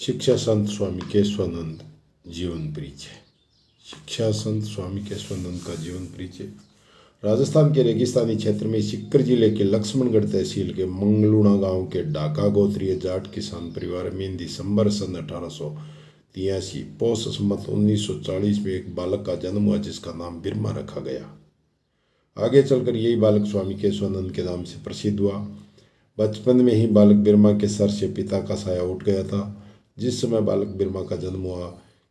शिक्षा संत स्वामी केशवानंद जीवन परिचय। शिक्षा संत स्वामी केशवानंद का जीवन परिचय। राजस्थान के रेगिस्तानी क्षेत्र में सीकर जिले के लक्ष्मणगढ़ तहसील के मंगलूणा गांव के ढाका गोत्रीय जाट किसान परिवार में दिसंबर सन 1883 पौष संवत 1940 में एक बालक का जन्म हुआ जिसका नाम बिरमा रखा गया। आगे चलकर यही बालक स्वामी केशवानंद के नाम से प्रसिद्ध हुआ। बचपन में ही बालक बिरमा के सर से पिता का साया उठ गया था। जिस समय बालक बिरमा का जन्म हुआ,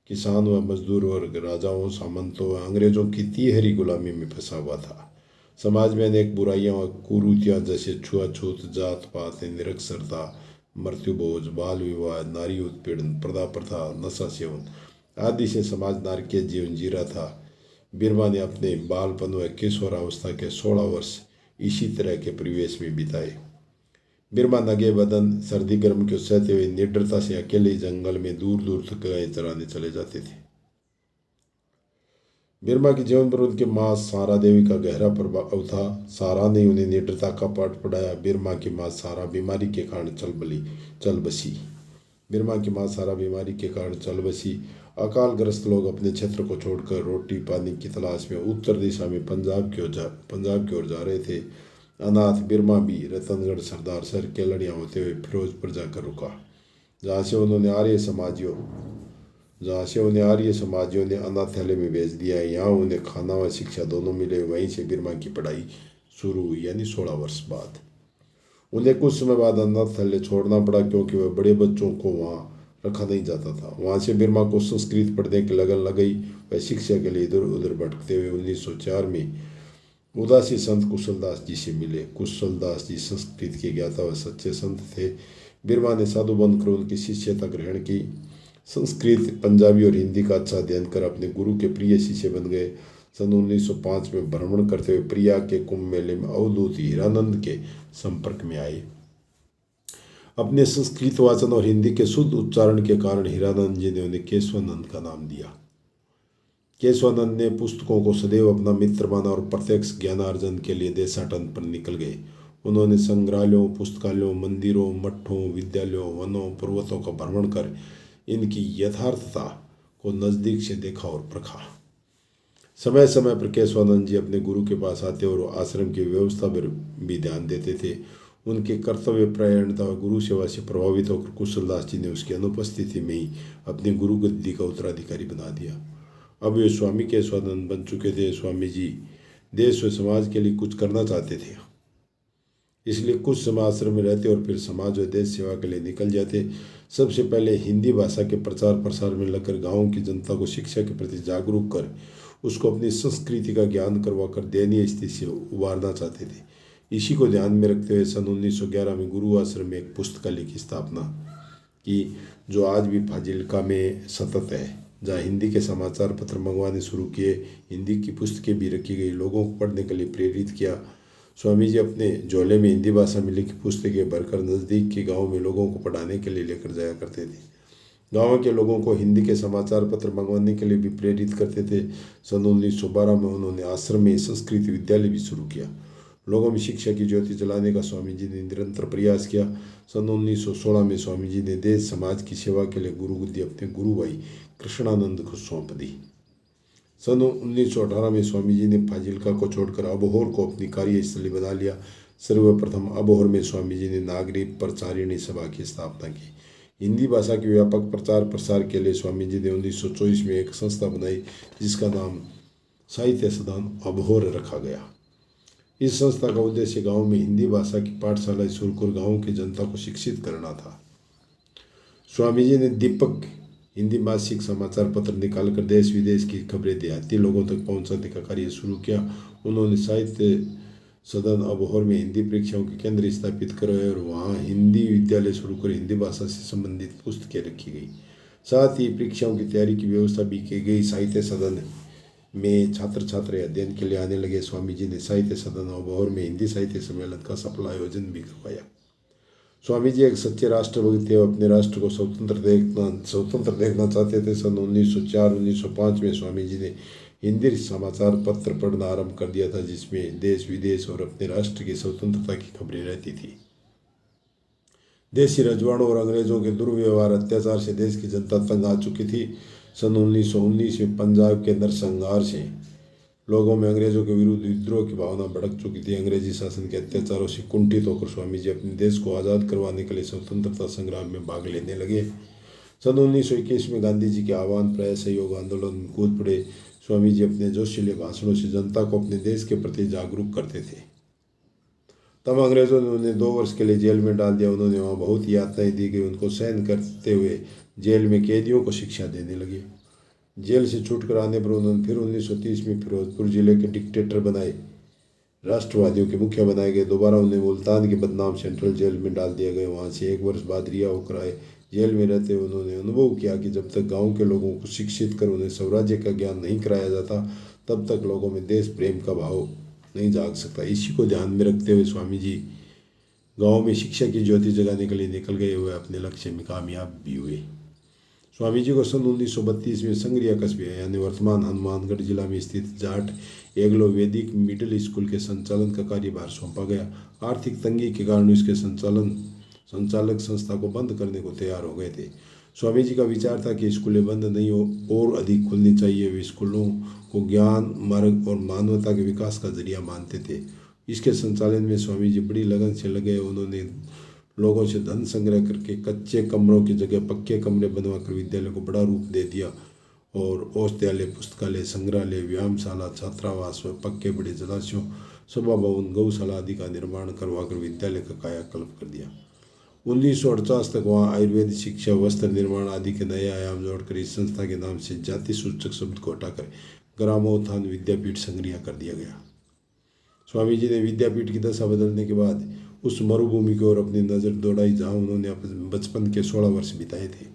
किसान व मजदूर वर्ग राजाओं, सामंतों व अंग्रेजों की तिहरी गुलामी में फंसा हुआ था। समाज में अनेक बुराइयां व कुरीतियां जैसे छुआछूत, जात पात, निरक्षरता, मृत्युभोज, बाल विवाह, नारी उत्पीड़न, प्रदा प्रथा, नशा सेवन आदि से समाज नारकीय जीवन जी रहा था। बिरमा ने अपने बालपन व किशोरावस्था के 16 वर्ष इसी तरह के परिवेश में बिताए। बिरमा नंगे बदन सर्दी गर्म को सहते हुए निडरता से अकेले जंगल में दूर दूर तक गाय चराने चले जाते थे। बिरमा के जीवन पर उनके माँ सारा देवी का गहरा प्रभाव था। सारा ने उन्हें निडरता का पाठ पढ़ाया। बिरमा की माँ सारा बीमारी के कारण चल बसी। बिरमा की माँ सारा बीमारी के कारण चल बसी। अकालग्रस्त लोग अपने क्षेत्र को छोड़कर रोटी पानी की तलाश में उत्तर दिशा में पंजाब की ओर जा रहे थे। अनाथ बिरमा भी रतनगढ़ सरदार सर केलड़ियाँ होते हुए फिरोजपुर जाकर रुका, जहाँ से उन्हें आर्य समाजियों ने अनाथालय में भेज दिया। यहाँ उन्हें खाना व शिक्षा दोनों मिले। वहीं से बिरमा की पढ़ाई शुरू हुई, यानी 16 वर्ष बाद। उन्हें कुछ समय बाद अनाथालय छोड़ना पड़ा क्योंकि वह बड़े बच्चों को वहाँ रखा नहीं जाता था। वहाँ से बिरमा को संस्कृत पढ़ने की लगन लग गई। वह शिक्षा के लिए इधर उधर भटकते हुए 1904 में उदासी संत कुशलदास जी से मिले। कुशलदास जी संस्कृत के ज्ञाता व सच्चे संत थे। बिरमा ने साधु बनकर उनकी शिष्यता ग्रहण की। संस्कृत, पंजाबी और हिंदी का अच्छा अध्ययन कर अपने गुरु के प्रिय शिष्य बन गए। सन 1905 में भ्रमण करते हुए प्रिया के कुंभ मेले में अवधूत हीरानंद के संपर्क में आए। अपने संस्कृत वाचन और हिंदी के शुद्ध उच्चारण के कारण हीरानंद जी ने उन्हें केशवानंद का नाम दिया। केशवानंद ने पुस्तकों को सदैव अपना मित्र माना और प्रत्यक्ष ज्ञानार्जन के लिए देशाटन पर निकल गए। उन्होंने संग्रहालयों, पुस्तकालयों, मंदिरों, मठों, विद्यालयों, वनों, पर्वतों का भ्रमण कर इनकी यथार्थता को नज़दीक से देखा और परखा। समय समय पर केशवानंद जी अपने गुरु के पास आते और आश्रम की व्यवस्था पर भी ध्यान देते थे। उनके कर्तव्य परायणता व गुरु सेवा से प्रभावित होकर कुशलदास जी ने उसकी अनुपस्थिति में ही अपने गुरु गद्दी का उत्तराधिकारी बना दिया। अब वे स्वामी केशवानंद बन चुके थे। स्वामी जी देश व समाज के लिए कुछ करना चाहते थे, इसलिए कुछ समय आश्रम में रहते और फिर समाज व देश सेवा के लिए निकल जाते। सबसे पहले हिंदी भाषा के प्रचार प्रसार में लगकर गाँव की जनता को शिक्षा के प्रति जागरूक कर उसको अपनी संस्कृति का ज्ञान करवाकर दयनीय स्थिति से उबारना चाहते थे। इसी को ध्यान में रखते हुए सन 1911 में गुरु आश्रम में एक पुस्तकालय की स्थापना की, जो आज भी फाजिल्का में सतत है, जहाँ हिंदी के समाचार पत्र मंगवाने शुरू किए। हिंदी की पुस्तकें भी रखी गई। लोगों को पढ़ने के लिए प्रेरित किया। स्वामी जी अपने झोले में हिंदी भाषा में लिखी पुस्तकें भरकर नज़दीक के गाँव में लोगों को पढ़ाने के लिए लेकर जाया करते थे। गाँव के लोगों को हिंदी के समाचार पत्र मंगवाने के लिए भी प्रेरित करते थे। सन 1912 में उन्होंने आश्रम में संस्कृत विद्यालय भी शुरू किया। लोगों में शिक्षा की ज्योति जलाने का स्वामी जी ने निरंतर प्रयास किया। सन 1916 में स्वामी जी ने देश समाज की सेवा के लिए गुरु गद्दी अपने गुरु भाई कृष्णानंद को सौंप दी। सन 1918 में स्वामी जी ने फाजिल्का को छोड़कर अबोहर को अपनी कार्यस्थली बना लिया। सर्वप्रथम अबोहर में स्वामी जी ने नागरिक प्रचारिणी सभा की स्थापना की। हिंदी भाषा के व्यापक प्रचार प्रसार के लिए स्वामी जी ने 1924 में एक संस्था बनाई जिसका नाम साहित्य सदन अबोहर रखा गया। इस संस्था का उद्देश्य गांव में हिंदी भाषा की पाठशालाएं शुरू कर गाँव की जनता को शिक्षित करना था। स्वामी जी ने दीपक हिंदी मासिक समाचार पत्र निकालकर देश विदेश की खबरें देहाती लोगों तक पहुंचाने का कार्य शुरू किया। उन्होंने साहित्य सदन अबोहर में हिंदी परीक्षाओं के केंद्र स्थापित करवाए और वहाँ हिंदी विद्यालय शुरू कर हिंदी भाषा से संबंधित पुस्तकें रखी गई। साथ ही परीक्षाओं की तैयारी की व्यवस्था भी की गई। साहित्य सदन में छात्र छात्राएं अध्ययन के लिए आने लगे। स्वामी जी ने साहित्य सदन अबोहर में हिंदी साहित्य सम्मेलन का सफल आयोजन भी करवाया। स्वामी जी एक सच्चे राष्ट्रभक्त थे। अपने राष्ट्र को स्वतंत्र देखना चाहते थे। सन 1904-1905 में स्वामी जी ने हिंदी समाचार पत्र पढ़ना आरंभ कर दिया था, जिसमें देश विदेश और अपने राष्ट्र की स्वतंत्रता की खबरें रहती थी। देशी रजवाड़ों और अंग्रेजों के दुर्व्यवहार अत्याचार से देश की जनता तंग आ चुकी थी। सन 1919 में पंजाब के अंदर संघर्ष से लोगों में अंग्रेजों के विरुद्ध विद्रोह की भावना भड़क चुकी थी। अंग्रेजी शासन के अत्याचारों से कुंठित होकर स्वामी जी अपने देश को आज़ाद करवाने के लिए स्वतंत्रता संग्राम में भाग लेने लगे। सन 1921 में गांधी जी के आह्वान पर असहयोग आंदोलन में कूद पड़े। स्वामी जी अपने जोशीले भाषणों से जनता को अपने देश के प्रति जागरूक करते थे। तब अंग्रेजों ने उन्हें 2 वर्ष के लिए जेल में डाल दिया। उन्होंने वहाँ बहुत यातनाएं दी गई। उनको सहन करते हुए जेल में कैदियों को शिक्षा देने लगे। जेल से छूटकर आने पर उन्होंने फिर 1930 में फिरोजपुर जिले के डिक्टेटर बनाए, राष्ट्रवादियों के मुखिया बनाए गए। दोबारा उन्हें मुल्तान के बदनाम सेंट्रल जेल में डाल दिया गया। वहाँ से 1 वर्ष बाद रिहा होकर आए। जेल में रहते हुए उन्होंने अनुभव किया कि जब तक गांव के लोगों को शिक्षित कर उन्हें स्वराज्य का ज्ञान नहीं कराया जाता, तब तक लोगों में देश प्रेम का भाव नहीं जाग सकता। इसी को ध्यान में रखते हुए स्वामी जी गाँव में शिक्षा की ज्योति जगाने के लिए निकल गए हुए अपने लक्ष्य में कामयाब भी हुए। स्वामी जी को सन 1932 में संग्रिया कस्बे यानी वर्तमान हनुमानगढ़ जिला में स्थित जाट एग्लो वैदिक मिडिल स्कूल के संचालन का कार्यभार सौंपा गया। आर्थिक तंगी के कारण इसके संचालक संस्था को बंद करने को तैयार हो गए थे। स्वामी जी का विचार था कि स्कूलें बंद नहीं हो और अधिक खुलनी चाहिए। वे स्कूलों को ज्ञान, मार्ग और मानवता के विकास का जरिया मानते थे। इसके संचालन में स्वामी जी बड़ी लगन से लगे। उन्होंने लोगों से धन संग्रह करके कच्चे कमरों की जगह पक्के कमरे बनवाकर विद्यालय को बड़ा रूप दे दिया और औषधालय, पुस्तकालय, संग्रहालय, व्यायामशाला, छात्रावास व पक्के बड़े जलाशयों, सभा भवन, गौशाला आदि का निर्माण करवाकर विद्यालय का कायाकल्प कर दिया। 1948 तक वहाँ आयुर्वेद शिक्षा, वस्त्र निर्माण आदि के नए आयाम जोड़कर इस संस्था के नाम से जाति सूचक शब्द को हटाकर ग्रामोत्थान विद्यापीठ संग्रिया कर दिया गया। स्वामी जी ने विद्यापीठ की दशा बदलने के बाद उस मरुभूमि की ओर अपनी नज़र दौड़ाई जहाँ उन्होंने अपने बचपन के 16 वर्ष बिताए थे।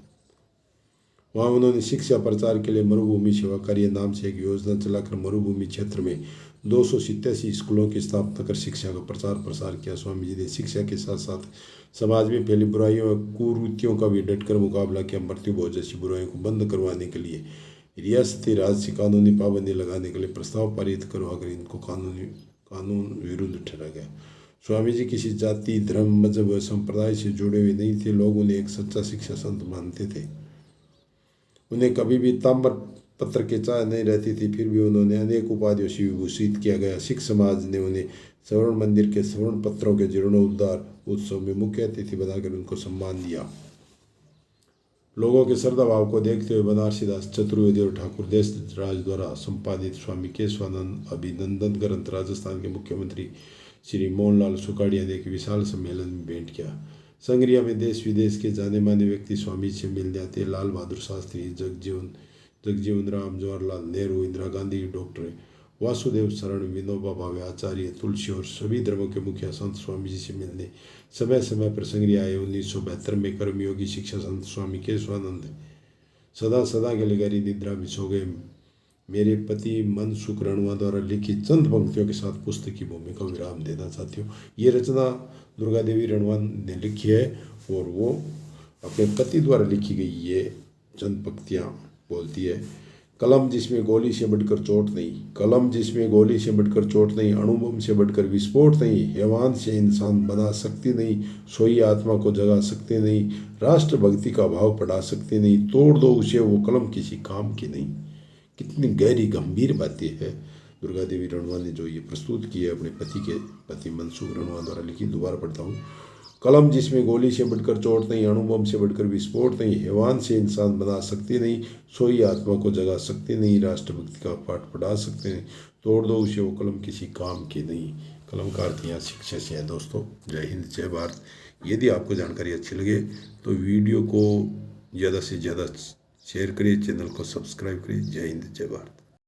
वहाँ उन्होंने शिक्षा प्रचार के लिए मरुभूमि सेवा कार्य नाम से एक योजना चलाकर मरुभूमि क्षेत्र में 287 स्कूलों की स्थापना कर शिक्षा का प्रचार प्रसार किया। स्वामी जी ने शिक्षा के साथ साथ समाज में फैली बुराइयों और कुरीतियों का भी डटकर मुकाबला किया। मृत्यु भोज जैसी बुराइयों को बंद करवाने के लिए रियासती राज से कानूनी पाबंदी लगाने के लिए प्रस्ताव पारित करवाकर इनको कानून विरुद्ध ठहरा गया। स्वामी जी किसी जाति, धर्म, मजहब व संप्रदाय से जुड़े हुए नहीं थे। लोग उन्हें एक सच्चा शिक्षा संत मानते थे। उन्हें कभी भी ताम्र पत्र के चाह नहीं रहती थी, फिर भी उन्होंने अनेक उपाधियों से विभूषित किया गया। सिख समाज ने उन्हें स्वर्ण मंदिर के स्वर्ण पत्रों के जीर्णोद्धार उत्सव में मुख्य अतिथि बनाकर उनको सम्मान दिया। लोगों के श्रद्धा भाव को देखते हुए बनारसी दास चतुर्वेदी और ठाकुर देशराज द्वारा संपादित स्वामी केशवानंद अभिनंदन ग्रंथ राजस्थान के मुख्यमंत्री श्री मोहनलाल सुखाड़िया ने एक विशाल सम्मेलन में भेंट किया। संग्रिया में देश विदेश के जाने माने व्यक्ति स्वामी से मिलने आते। लाल बहादुर शास्त्री, जगजीवन राम, जवाहरलाल नेहरू, इंदिरा गांधी, डॉक्टर वासुदेव शरण, विनोबा भावे, आचार्य, तुलसी और सभी धर्मों के मुखिया संत स्वामी जी से मिलने समय समय पर संग्रिया आए। 1972 में कर्मयोगी शिक्षा संत स्वामी केशवानंद सदा सदा के लिए गहरी निद्रा में सो गए। मेरे पति मनसुख रणवा द्वारा लिखी चंद पंक्तियों के साथ पुस्तक की भूमिका विराम देना चाहती हूँ। ये रचना दुर्गा देवी रणवा ने लिखी है और वो अपने पति द्वारा लिखी गई ये चंद पंक्तियाँ बोलती है। कलम जिसमें गोली से बढ़कर चोट नहीं, कलम जिसमें गोली से बढ़कर चोट नहीं, अणुबम से बढ़कर विस्फोट नहीं, हैवान से इंसान बना सकती नहीं, सोई आत्मा को जगा सकती नहीं, राष्ट्रभक्ति का भाव पढ़ा सकती नहीं, तोड़ दो उसे वो कलम किसी काम की नहीं। कितनी गहरी गंभीर बातें है दुर्गा देवी रणवा ने जो ये प्रस्तुत की है अपने पति मनसुख रणवा द्वारा लिखी। दोबारा पढ़ता हूँ। कलम जिसमें गोली से बढ़कर चोट नहीं, अणुबम से बढ़कर विस्फोट नहीं, हैवान से इंसान बना सकती नहीं, सोई आत्मा को जगा सकती नहीं, राष्ट्रभक्ति का पाठ पढ़ा सकते नहीं, तोड़ दो उसे वो कलम किसी काम की नहीं। कलम का अर्थ यहाँ शिक्षा से है। दोस्तों जय हिंद, जय भारत। यदि आपको जानकारी अच्छी लगे तो वीडियो को ज़्यादा से ज़्यादा शेयर करिए, चैनल को सब्सक्राइब करिए। जय हिंद, जय भारत।